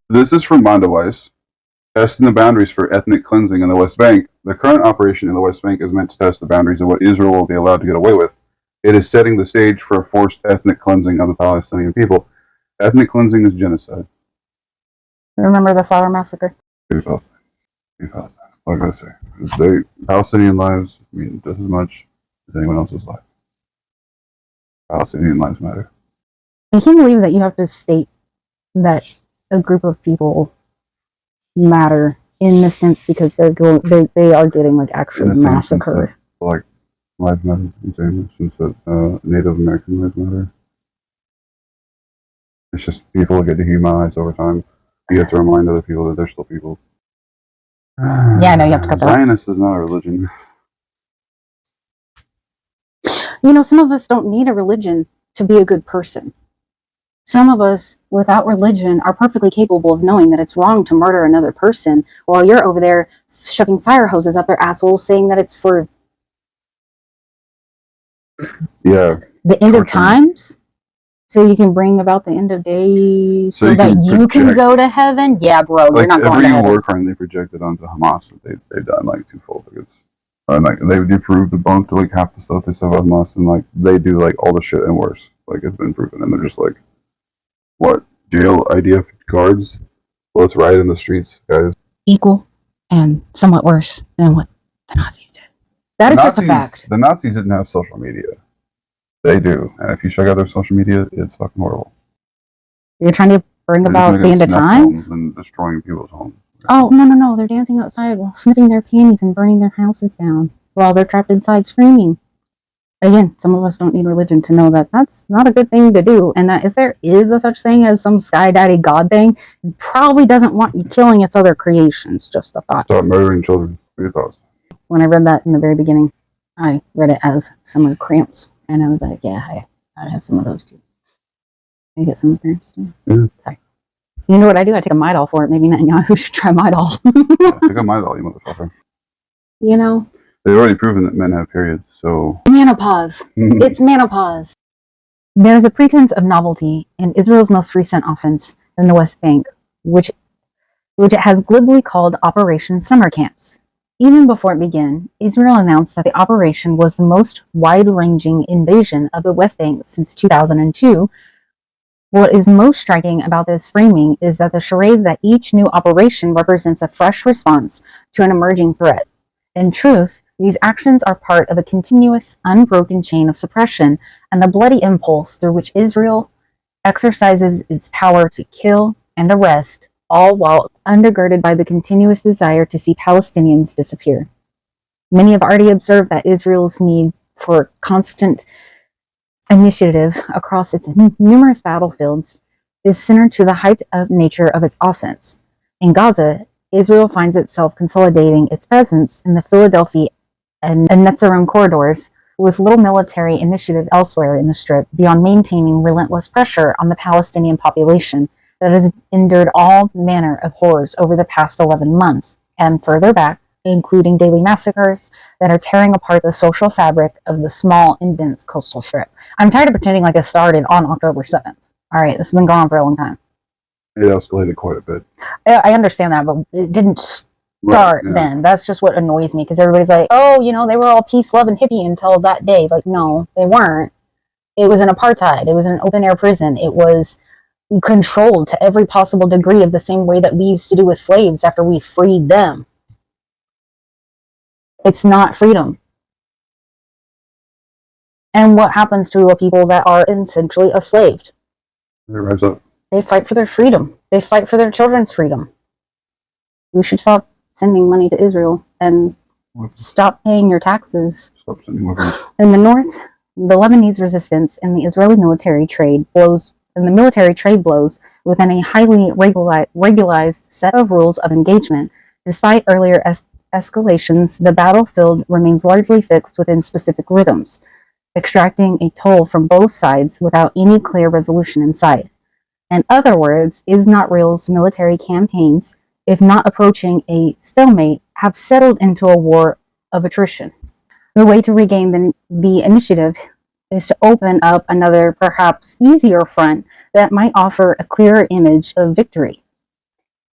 This is from Mondoweiss. Testing the boundaries for ethnic cleansing in the West Bank. The current operation in the West Bank is meant to test the boundaries of what Israel will be allowed to get away with. It is setting the stage for a forced ethnic cleansing of the Palestinian people. Ethnic cleansing is genocide. Remember the Flower Massacre? Palestine. Palestine. What I gotta say. Palestinian lives mean just as much as anyone else's life. Palestinian lives matter. I can't believe that you have to state that a group of people matter in the sense because they are getting like actually massacred. Like lives matter in the same sense that Native American lives matter. It's just people get dehumanized over time. You have to remind other people that they're still people. Yeah, no, you have to cut that. Zionist is not a religion. You know, some of us don't need a religion to be a good person. Some of us, without religion, are perfectly capable of knowing that it's wrong to murder another person while you're over there shoving fire hoses up their assholes saying that it's for the end of times? So you can bring about the end of days so that you can go to heaven? Yeah, bro, you're not going to heaven. Every war crime they projected onto Hamas that they've done like twofold. Like they've proved debunked like half the stuff they said about Hamas, and like they do like all the shit and worse. Like it's been proven, and they're just like, what? Jail IDF guards? Well, let's riot in the streets, guys. Equal and somewhat worse than what the Nazis did. That is just a fact. The Nazis didn't have social media. They do. And if you check out their social media, it's fucking horrible. You're trying to bring about the end of times? And destroying people's homes. Oh, no. They're dancing outside while snipping their panties and burning their houses down while they're trapped inside screaming. Again, some of us don't need religion to know that that's not a good thing to do. And that if there is a such thing as some sky daddy god thing, it probably doesn't want you killing its other creations. Just a thought. Stop murdering children. When I read that in the very beginning, I read it as summer cramps. And I was like, yeah, I'd have some of those too. I get some cramps too. Yeah. Sorry. You know what I do? I take a Midol for it. Maybe Netanyahu should try Midol. Yeah, take a Midol, you motherfucker. You know? They've already proven that men have periods, so... Menopause. It's menopause. There's a pretense of novelty in Israel's most recent offense in the West Bank, which it has glibly called Operation Summer Camps. Even before it began, Israel announced that the operation was the most wide-ranging invasion of the West Bank since 2002. What is most striking about this framing is that the charade that each new operation represents a fresh response to an emerging threat. In truth, these actions are part of a continuous, unbroken chain of suppression and the bloody impulse through which Israel exercises its power to kill and arrest, all while undergirded by the continuous desire to see Palestinians disappear. Many have already observed that Israel's need for constant initiative across its numerous battlefields is centered to the hyped-up nature of its offense. In Gaza, Israel finds itself consolidating its presence in the Philadelphia and Netzarim corridors with little military initiative elsewhere in the Strip beyond maintaining relentless pressure on the Palestinian population that has endured all manner of horrors over the past 11 months, and further back, including daily massacres that are tearing apart the social fabric of the small and dense coastal strip. I'm tired of pretending like it started on October 7th. All right, this has been going on for a long time. It escalated quite a bit. I understand that, but it didn't start then. That's just what annoys me, because everybody's like, oh, you know, they were all peace, love, and hippie until that day. Like, no, they weren't. It was an apartheid. It was an open-air prison. It was controlled to every possible degree of the same way that we used to do with slaves after we freed them. It's not freedom. And what happens to people that are essentially enslaved? They rise up. They fight for their freedom. They fight for their children's freedom. We should stop sending money to Israel and stop paying your taxes. Stop sending weapons. In the north, the Lebanese resistance and the Israeli military trade blows within a highly regularized set of rules of engagement. Despite earlier escalations, the battlefield remains largely fixed within specific rhythms, extracting a toll from both sides without any clear resolution in sight. In other words, Israel's military campaigns, if not approaching a stalemate, have settled into a war of attrition. The way to regain the initiative is to open up another, perhaps easier front that might offer a clearer image of victory.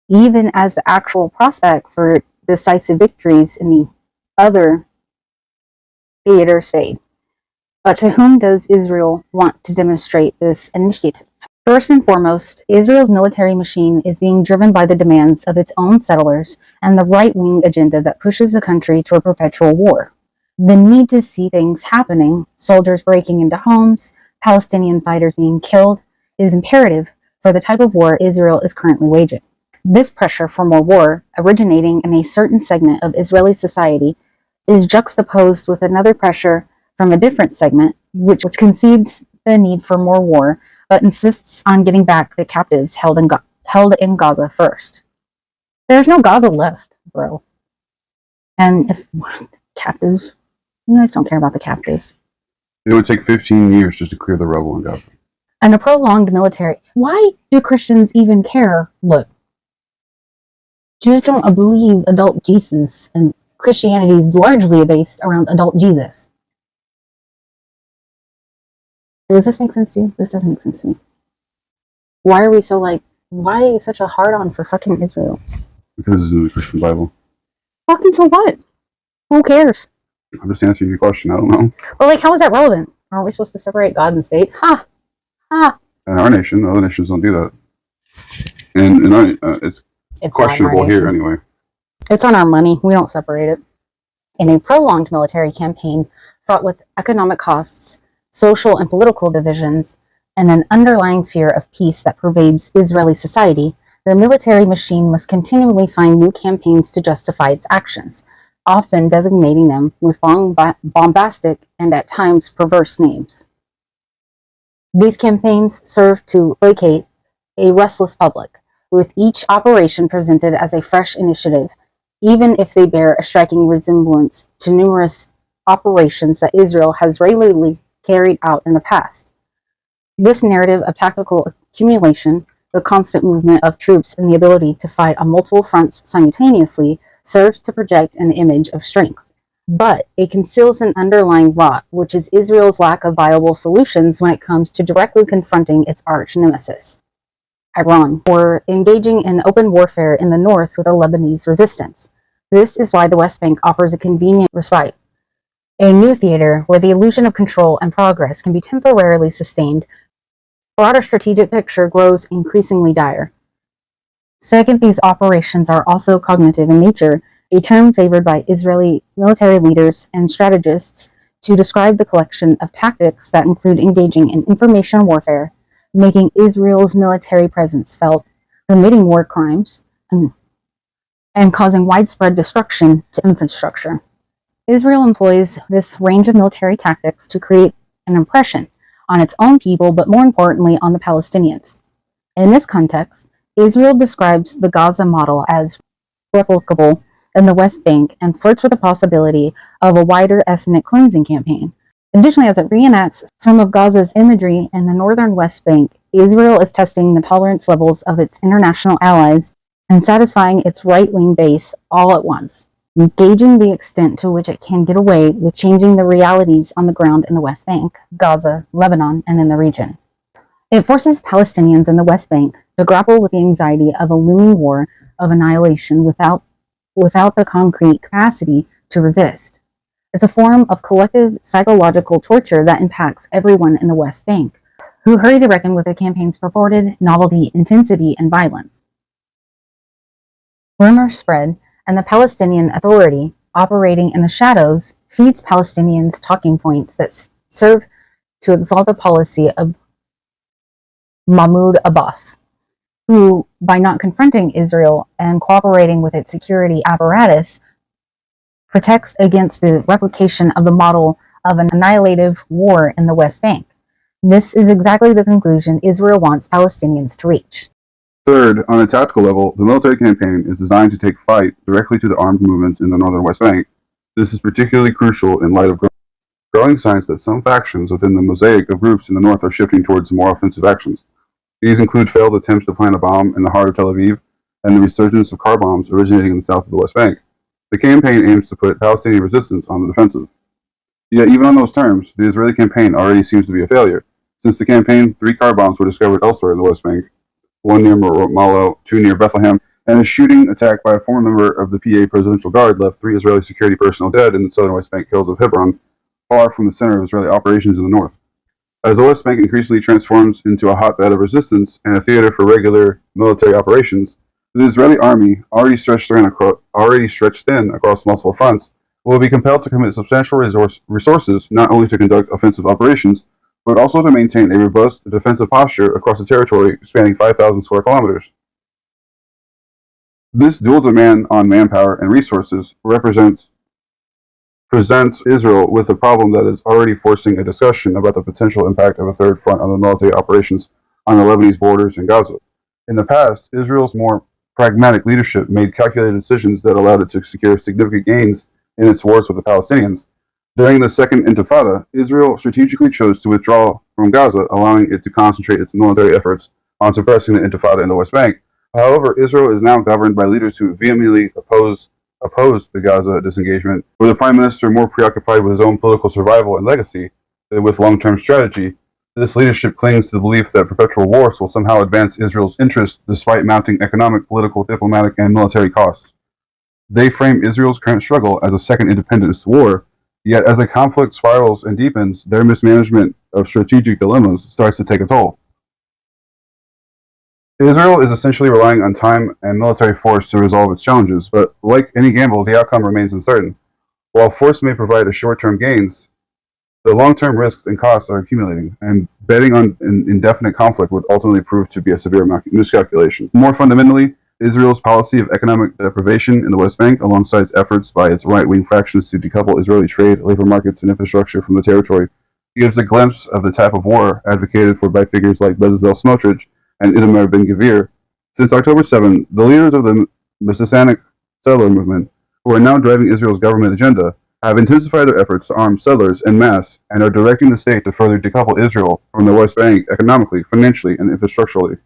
even as the actual prospects for decisive victories in the other theaters fade. But to whom does Israel want to demonstrate this initiative? First and foremost, Israel's military machine is being driven by the demands of its own settlers and the right-wing agenda that pushes the country toward perpetual war. The need to see things happening, soldiers breaking into homes, Palestinian fighters being killed, is imperative for the type of war Israel is currently waging. This pressure for more war, originating in a certain segment of Israeli society, is juxtaposed with another pressure from a different segment, which concedes the need for more war, but insists on getting back the captives held in Gaza first. There's no Gaza left, bro. And if captives, you guys don't care about the captives. It would take 15 years just to clear the rubble in Gaza. And a prolonged military. Why do Christians even care? Look, Jews don't believe adult Jesus, and Christianity is largely based around adult Jesus. Does this make sense to you? This doesn't make sense to me. Why are we so why such a hard-on for fucking Israel? Because it's in the Christian Bible. Fucking so what? Who cares? I'm just answering your question. I don't know. Well, how is that relevant? Aren't we supposed to separate God and state? In our nation, other nations don't do that. And it's questionable here anyway. It's on our money. We don't separate it. In a prolonged military campaign fraught with economic costs, social and political divisions, and an underlying fear of peace that pervades Israeli society, the military machine must continually find new campaigns to justify its actions, often designating them with bombastic and at times perverse names. These campaigns serve to placate a restless public, with each operation presented as a fresh initiative, even if they bear a striking resemblance to numerous operations that Israel has regularly carried out in the past. This narrative of tactical accumulation, the constant movement of troops, and the ability to fight on multiple fronts simultaneously serves to project an image of strength. But it conceals an underlying rot, which is Israel's lack of viable solutions when it comes to directly confronting its arch nemesis, Iran, or engaging in open warfare in the north with a Lebanese resistance. This is why the West Bank offers a convenient respite, a new theater where the illusion of control and progress can be temporarily sustained. Broader strategic picture grows increasingly dire. Second, these operations are also cognitive in nature, a term favored by Israeli military leaders and strategists to describe the collection of tactics that include engaging in information warfare, making Israel's military presence felt, committing war crimes, and causing widespread destruction to infrastructure. Israel employs this range of military tactics to create an impression on its own people, but more importantly on the Palestinians. In this context, Israel describes the Gaza model as replicable in the West Bank and flirts with the possibility of a wider ethnic cleansing campaign. Additionally, as it reenacts some of Gaza's imagery in the northern West Bank, Israel is testing the tolerance levels of its international allies and satisfying its right-wing base all at once, gauging the extent to which it can get away with changing the realities on the ground in the West Bank, Gaza, Lebanon, and in the region. It forces Palestinians in the West Bank to grapple with the anxiety of a looming war of annihilation without the concrete capacity to resist. It's a form of collective psychological torture that impacts everyone in the West Bank, who hurry to reckon with the campaign's purported novelty, intensity, and violence. Rumors spread, and the Palestinian Authority, operating in the shadows, feeds Palestinians talking points that serve to exalt the policy of Mahmoud Abbas, who, by not confronting Israel and cooperating with its security apparatus, protects against the replication of the model of an annihilative war in the West Bank. This is exactly the conclusion Israel wants Palestinians to reach. Third, on a tactical level, the military campaign is designed to take fight directly to the armed movements in the northern West Bank. This is particularly crucial in light of growing signs that some factions within the mosaic of groups in the north are shifting towards more offensive actions. These include failed attempts to plant a bomb in the heart of Tel Aviv and the resurgence of car bombs originating in the south of the West Bank. The campaign aims to put Palestinian resistance on the defensive. Yet even on those terms, the Israeli campaign already seems to be a failure. Since the campaign, 3 car bombs were discovered elsewhere in the West Bank, 1 near Ramallah, 2 near Bethlehem, and a shooting attack by a former member of the PA Presidential Guard left 3 Israeli security personnel dead in the southern West Bank hills of Hebron, far from the center of Israeli operations in the north. As the West Bank increasingly transforms into a hotbed of resistance and a theater for regular military operations, the Israeli army, already stretched thin across multiple fronts, will be compelled to commit substantial resources not only to conduct offensive operations, but also to maintain a robust defensive posture across a territory spanning 5,000 square kilometers. This dual demand on manpower and resources presents Israel with a problem that is already forcing a discussion about the potential impact of a third front on the military operations on the Lebanese borders and Gaza. In the past, Israel's more pragmatic leadership made calculated decisions that allowed it to secure significant gains in its wars with the Palestinians. During the Second Intifada, Israel strategically chose to withdraw from Gaza, allowing it to concentrate its military efforts on suppressing the Intifada in the West Bank. However, Israel is now governed by leaders who vehemently opposed the Gaza disengagement, with the Prime Minister more preoccupied with his own political survival and legacy than with long-term strategy. This leadership clings to the belief that perpetual wars will somehow advance Israel's interests despite mounting economic, political, diplomatic, and military costs. They frame Israel's current struggle as a second independence war, yet as the conflict spirals and deepens, their mismanagement of strategic dilemmas starts to take a toll. Israel is essentially relying on time and military force to resolve its challenges, but like any gamble, the outcome remains uncertain. While force may provide short-term gains, the long-term risks and costs are accumulating, and betting on an indefinite conflict would ultimately prove to be a severe miscalculation. More fundamentally, Israel's policy of economic deprivation in the West Bank, alongside efforts by its right-wing factions to decouple Israeli trade, labor markets, and infrastructure from the territory, gives a glimpse of the type of war advocated for by figures like Bezalel Smotrich and Itamar Ben-Gvir. Since October 7, the leaders of the Messianic settler movement, who are now driving Israel's government agenda, have intensified their efforts to arm settlers en masse and are directing the state to further decouple Israel from the West Bank economically, financially, and infrastructurally.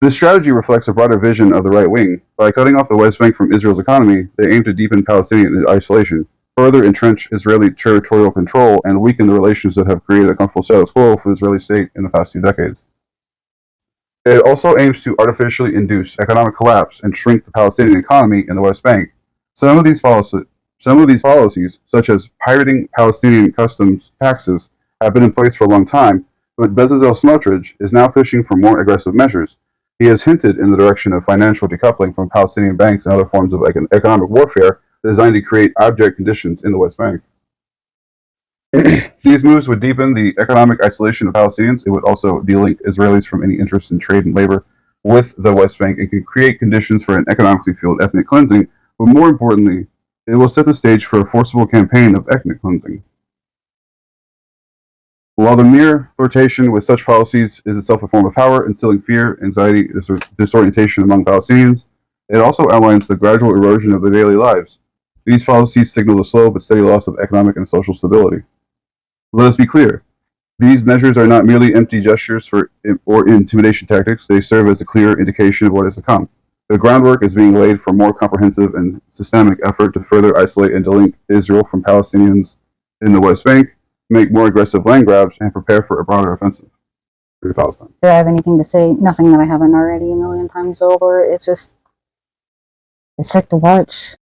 This strategy reflects a broader vision of the right wing. By cutting off the West Bank from Israel's economy, they aim to deepen Palestinian isolation, further entrench Israeli territorial control, and weaken the relations that have created a comfortable status quo for the Israeli state in the past 2 decades. It also aims to artificially induce economic collapse and shrink the Palestinian economy in the West Bank. Some of these policies, such as pirating Palestinian customs taxes, have been in place for a long time, but Bezalel Smotrich is now pushing for more aggressive measures. He has hinted in the direction of financial decoupling from Palestinian banks and other forms of economic warfare designed to create abject conditions in the West Bank. These moves would deepen the economic isolation of Palestinians. It would also delink Israelis from any interest in trade and labor with the West Bank and could create conditions for an economically fueled ethnic cleansing, but more importantly, it will set the stage for a forcible campaign of ethnic cleansing. While the mere flirtation with such policies is itself a form of power, instilling fear, anxiety, disorientation among Palestinians, it also outlines the gradual erosion of their daily lives. These policies signal the slow but steady loss of economic and social stability. Let us be clear. These measures are not merely empty gestures or intimidation tactics. They serve as a clear indication of what is to come. The groundwork is being laid for a more comprehensive and systemic effort to further isolate and delink Israel from Palestinians in the West Bank, make more aggressive land grabs, and prepare for a broader offensive for Palestine. Do I have anything to say? Nothing that I haven't already a million times over. It's sick to watch.